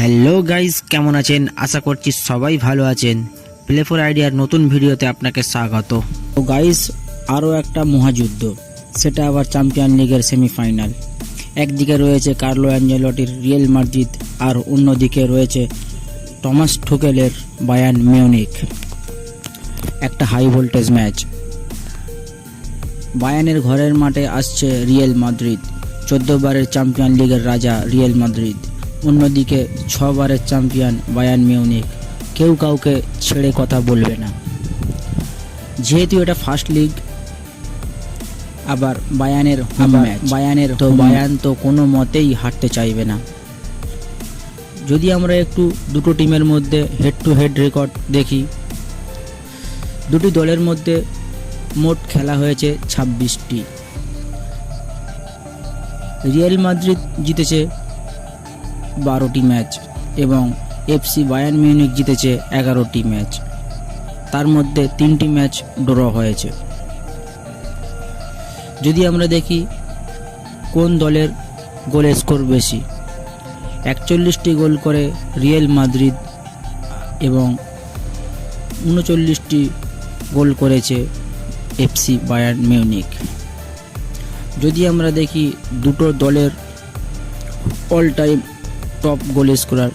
Hello guys, কেমন আছেন? আশা করছি সবাই ভালো আছেন। প্লে ফর আইডিয়ার নতুন ভিডিওতে আপনাকে স্বাগত। তো গাইস, আরও একটা মহাযুদ্ধ, সেটা আবার চ্যাম্পিয়ন লিগের সেমিফাইনাল। একদিকে রয়েছে কার্লো অ্যাঞ্জেলোটির রিয়েল মাদ্রিদ, আর অন্যদিকে রয়েছে টমাস টুখেলের বায়ার্ন মিউনিখ। একটা হাই ভোল্টেজ ম্যাচ। বায়ার্নের ঘরের মাঠে আসছে রিয়েল মাদ্রিদ, 14 বারের চ্যাম্পিয়ন লিগের রাজা রিয়েল মাদ্রিদ। অন্যদিকে 6 বারের চ্যাম্পিয়ন বায়ার্ন মিউনিখ। কেউ কাউকে ছেড়ে কথা বলবে না। যেহেতু এটা ফার্স্ট লিগ, আবার বায়ার্নের বায়ার্ন তো কোনো মতেই হারতে চাইবে না। যদি আমরা একটু দুটো টিমের মধ্যে হেড টু হেড রেকর্ড দেখি, দুটি দলের মধ্যে মোট খেলা হয়েছে 26টি। রিয়েল মাদ্রিদ জিতেছে 12টি ম্যাচ এবং এফসি বায়ার্ন মিউনিখ জিতেছে 11টি ম্যাচ। তার মধ্যে 3টি ম্যাচ ড্র হয়েছে। যদি আমরা দেখি কোন দলের গোলের স্কোর বেশি, 41টি গোল করে রিয়েল মাদ্রিদ এবং 39টি গোল করেছে এফসি বায়ার্ন মিউনিখ। যদি আমরা দেখি দুটো দলের all time top goal scorer,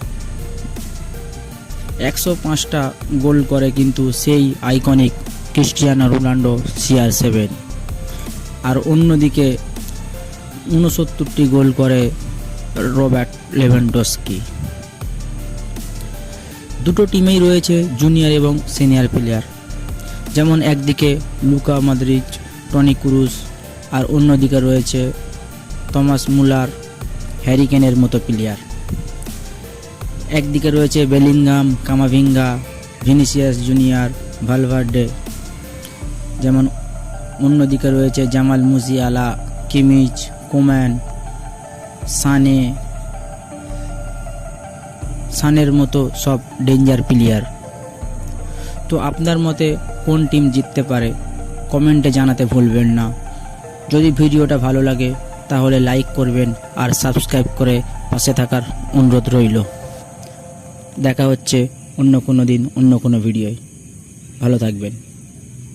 105টা গোল করে কিন্তু সেই আইকনিক ক্রিস্টিয়ানো রোনাল্ডো CR7, আর অন্যদিকে 69টি গোল করে রবার্ট লেভানডস্কি। দুটো টিমেই রয়েছে জুনিয়র এবং সিনিয়র প্লেয়ার, যেমন একদিকে লুকা মদ্রিচ, টনি ক্রুস, আর অন্যদিকে রয়েছে থমাস মুলার, হ্যারি কেনের মতো প্লেয়ার। একদিকে রয়েছে বেলিংহাম, কামাভিঙ্গা, ভিনিসিয়াস জুনিয়র, ভালভার্ডে, যেমন অন্যদিকে রয়েছে জামাল মুসিয়ালা, কিমিচ, কোম্যান, সানের মতো সব ডেঞ্জার প্লেয়ার। তো আপনার মতে কোন টিম জিততে পারে কমেন্টে জানাতে ভুলবেন না। যদি ভিডিওটা ভালো লাগে তাহলে লাইক করবেন আর সাবস্ক্রাইব করে পাশে থাকার অনুরোধ রইল। দেখা হচ্ছে অন্য কোনো দিন অন্য কোনো ভিডিওয়। ভালো থাকবেন।